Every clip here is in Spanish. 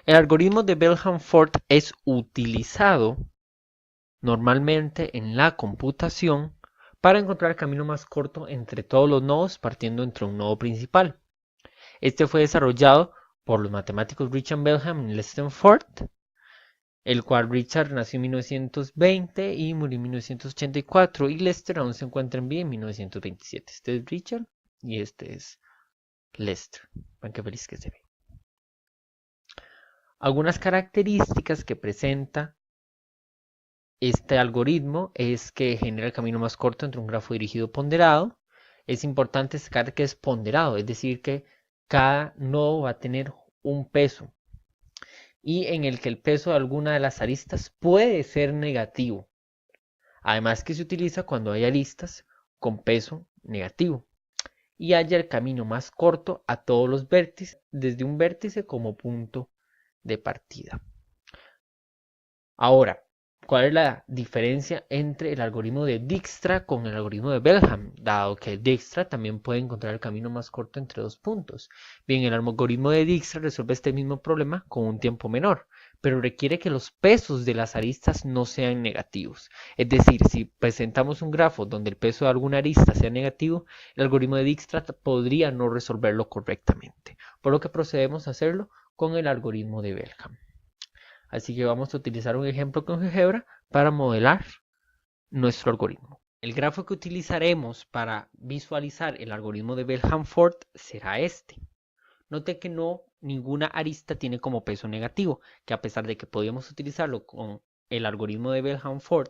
El algoritmo de Bell-Hanford es utilizado normalmente en la computación para encontrar el camino más corto entre todos los nodos partiendo entre un nodo principal. Este fue desarrollado por los matemáticos Richard Bell-Ham y Lester Ford, el cual Richard nació en 1920 y murió en 1984 y Lester aún se encuentra en vida en 1927. Este es Richard y este es Lester. Vean qué feliz que se ve. Algunas características que presenta este algoritmo es que genera el camino más corto entre un grafo dirigido ponderado. Es importante destacar que es ponderado, es decir, que cada nodo va a tener un peso y en el que el peso de alguna de las aristas puede ser negativo. Además que se utiliza cuando hay aristas con peso negativo y haya el camino más corto a todos los vértices desde un vértice como punto de partida. Ahora, ¿cuál es la diferencia entre el algoritmo de Dijkstra con el algoritmo de Bell-Ham? Dado que Dijkstra también puede encontrar el camino más corto entre dos puntos. Bien, el algoritmo de Dijkstra resuelve este mismo problema con un tiempo menor, pero requiere que los pesos de las aristas no sean negativos. Es decir, si presentamos un grafo donde el peso de alguna arista sea negativo, el algoritmo de Dijkstra podría no resolverlo correctamente, por lo que procedemos a hacerlo con el algoritmo de Bell-Ham. Así que vamos a utilizar un ejemplo con GeoGebra para modelar nuestro algoritmo. El grafo que utilizaremos para visualizar el algoritmo de Bell-Hanford será este. Note que ninguna arista tiene como peso negativo, que a pesar de que podíamos utilizarlo con el algoritmo de Bell-Hanford,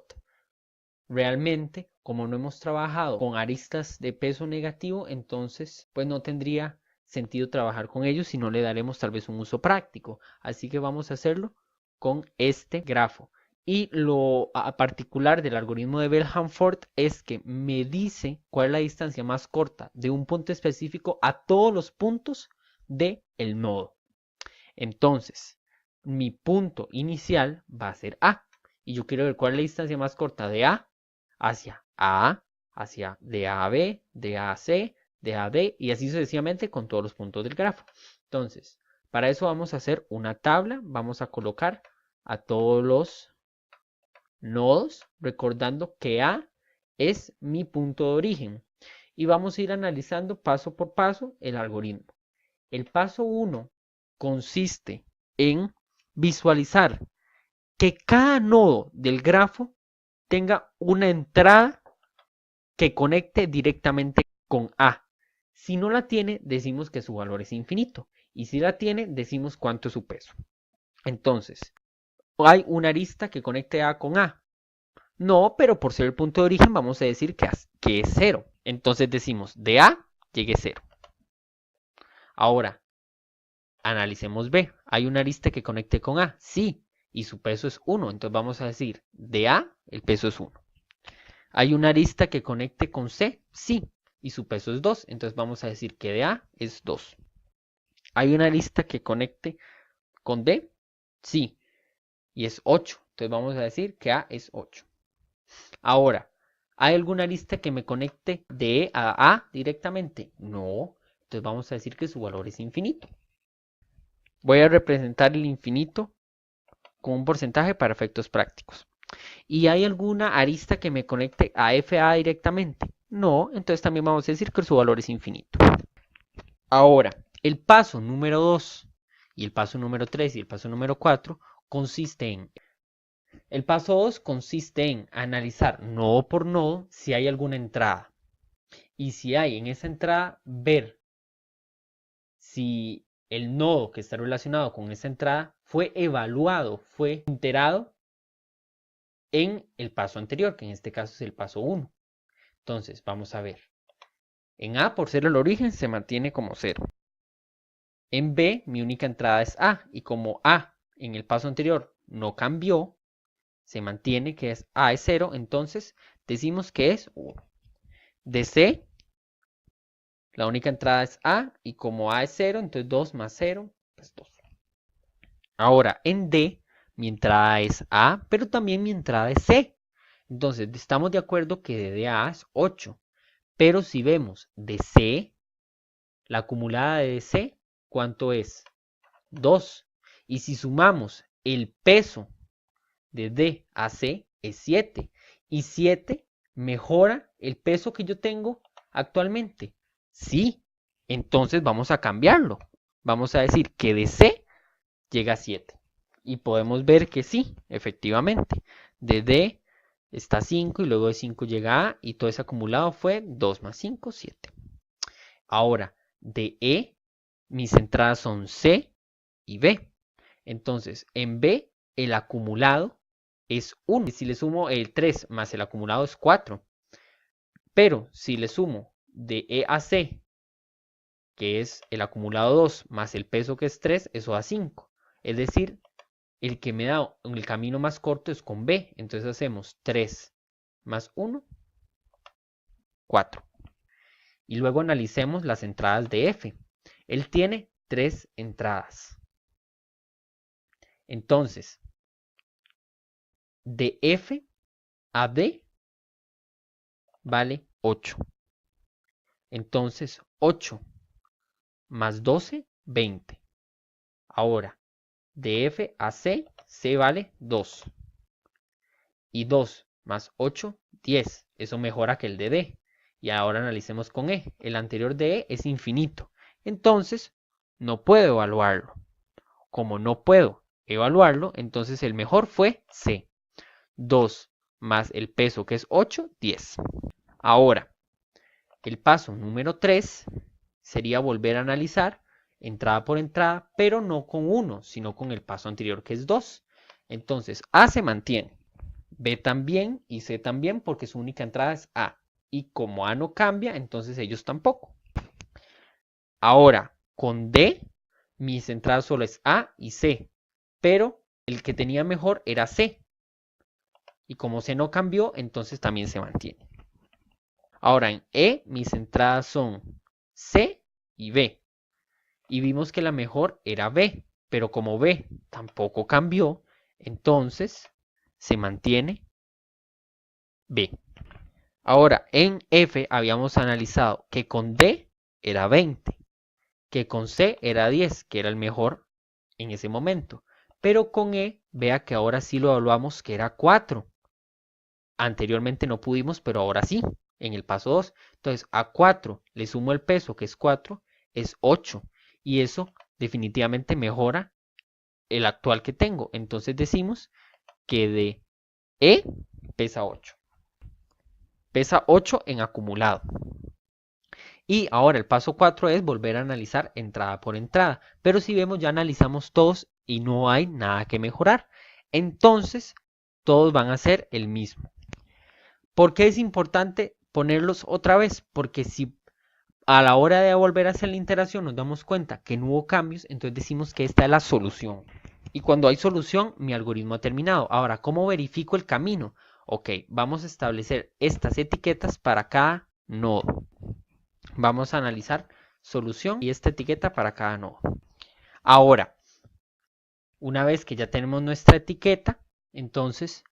realmente, como no hemos trabajado con aristas de peso negativo, entonces pues no tendría sentido trabajar con ellos si no le daremos tal vez un uso práctico. Así que vamos a hacerlo con este grafo. Y lo particular del algoritmo de Bell-Hanford es que me dice cuál es la distancia más corta de un punto específico a todos los puntos del nodo. Entonces, mi punto inicial va a ser A. Y yo quiero ver cuál es la distancia más corta de A hacia A, hacia de A a B, de A a C, de A a D y así sucesivamente con todos los puntos del grafo. Entonces, para eso vamos a hacer una tabla. Vamos a colocar a todos los nodos, recordando que A es mi punto de origen. Y vamos a ir analizando paso por paso el algoritmo. El paso 1 consiste en visualizar que cada nodo del grafo tenga una entrada que conecte directamente con A. Si no la tiene, decimos que su valor es infinito. Y si la tiene, decimos cuánto es su peso. Entonces, ¿hay una arista que conecte A con A? No, pero por ser el punto de origen vamos a decir que es 0. Entonces decimos de A llegue 0. Ahora, analicemos B. ¿Hay una arista que conecte con A? Sí. Y su peso es 1. Entonces vamos a decir de A el peso es 1. ¿Hay una arista que conecte con C? Sí. Y su peso es 2. Entonces vamos a decir que de A es 2. ¿Hay una arista que conecte con D? Sí. Y es 8. Entonces vamos a decir que A es 8. Ahora, ¿hay alguna arista que me conecte de E a A directamente? No. Entonces vamos a decir que su valor es infinito. Voy a representar el infinito con un porcentaje para efectos prácticos. ¿Y hay alguna arista que me conecte a FA directamente? No, entonces también vamos a decir que su valor es infinito. Ahora, el paso número 2 y el paso número 3 y el paso número 4 consiste en... El paso 2 consiste en analizar nodo por nodo si hay alguna entrada. Y si hay en esa entrada, ver si el nodo que está relacionado con esa entrada fue evaluado, fue enterado en el paso anterior, que en este caso es el paso 1. Entonces, vamos a ver. En A, por ser el origen, se mantiene como 0. En B, mi única entrada es A. Y como A en el paso anterior no cambió, se mantiene que es A es 0. Entonces, decimos que es 1. De C, la única entrada es A. Y como A es 0, entonces 2 más 0 es 2. Ahora, en D, mi entrada es A, pero también mi entrada es C. Entonces, estamos de acuerdo que de D a A es 8. Pero si vemos de C, la acumulada de C, ¿cuánto es? 2. Y si sumamos el peso de D a C es 7. Y 7 mejora el peso que yo tengo actualmente. Sí, entonces vamos a cambiarlo. Vamos a decir que de C llega a 7. Y podemos ver que sí, efectivamente. De D está 5 y luego de 5 llega A y todo ese acumulado fue 2 más 5, 7. Ahora, de E, mis entradas son C y B. Entonces, en B, el acumulado es 1. Y si le sumo el 3 más el acumulado es 4. Pero si le sumo de E a C, que es el acumulado 2 más el peso que es 3, eso da 5. Es decir, el que me da el camino más corto es con B. Entonces hacemos 3 más 1, 4. Y luego analicemos las entradas de F. Él tiene 3 entradas. Entonces, de F a D vale 8. Entonces, 8 más 12, 20. Ahora, de F a C, C vale 2. Y 2 más 8, 10. Eso mejora que el de D. Y ahora analicemos con E. El anterior de E es infinito. Entonces, no puedo evaluarlo. Como no puedo evaluarlo, entonces el mejor fue C. 2 más el peso que es 8, 10. Ahora, el paso número 3 sería volver a analizar entrada por entrada, pero no con 1, sino con el paso anterior que es 2. Entonces, A se mantiene, B también y C también porque su única entrada es A. Y como A no cambia, entonces ellos tampoco. Ahora, con D, mis entradas solo es A y C, pero el que tenía mejor era C. Y como C no cambió, entonces también se mantiene. Ahora en E, mis entradas son C y B. Y vimos que la mejor era B, pero como B tampoco cambió, entonces se mantiene B. Ahora, en F habíamos analizado que con D era 20, que con C era 10, que era el mejor en ese momento. Pero con E, vea que ahora sí lo evaluamos que era 4. Anteriormente no pudimos, pero ahora sí, en el paso 2. Entonces, a 4 le sumo el peso, que es 4, es 8. Y eso definitivamente mejora el actual que tengo. Entonces decimos que de E pesa 8. Pesa 8 en acumulado. Y ahora el paso 4 es volver a analizar entrada por entrada. Pero si vemos ya analizamos todos y no hay nada que mejorar. Entonces todos van a ser el mismo. ¿Por qué es importante ponerlos otra vez? Porque si a la hora de volver a hacer la interacción nos damos cuenta que no hubo cambios, entonces decimos que esta es la solución. Y cuando hay solución, mi algoritmo ha terminado. Ahora, ¿cómo verifico el camino? Ok, vamos a establecer estas etiquetas para cada nodo. Vamos a analizar solución y esta etiqueta para cada nodo. Ahora, una vez que ya tenemos nuestra etiqueta, entonces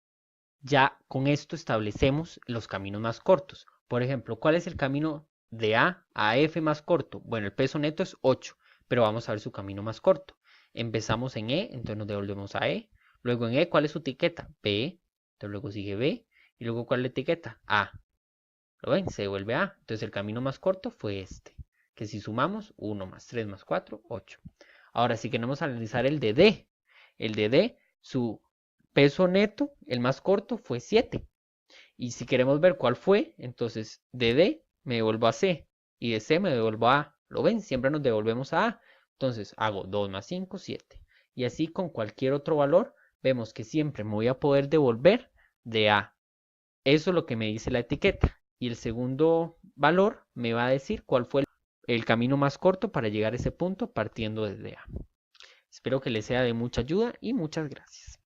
ya con esto establecemos los caminos más cortos. Por ejemplo, ¿cuál es el camino de A a F más corto? Bueno, el peso neto es 8, pero vamos a ver su camino más corto. Empezamos en E, entonces nos devolvemos a E. Luego en E, ¿cuál es su etiqueta? B. Entonces luego sigue B. Y luego, ¿cuál es la etiqueta? A. ¿Lo ven? Se devuelve A. Entonces el camino más corto fue este. Que si sumamos 1 más 3 más 4, 8. Ahora, si queremos analizar el de D. El de D, su peso neto, el más corto, fue 7. Y si queremos ver cuál fue, entonces de D me devuelvo a C. Y de C me devuelvo a A. ¿Lo ven? Siempre nos devolvemos a A. Entonces hago 2 más 5, 7. Y así con cualquier otro valor, vemos que siempre me voy a poder devolver de A. Eso es lo que me dice la etiqueta. Y el segundo valor me va a decir cuál fue el camino más corto para llegar a ese punto partiendo desde A. Espero que les sea de mucha ayuda y muchas gracias.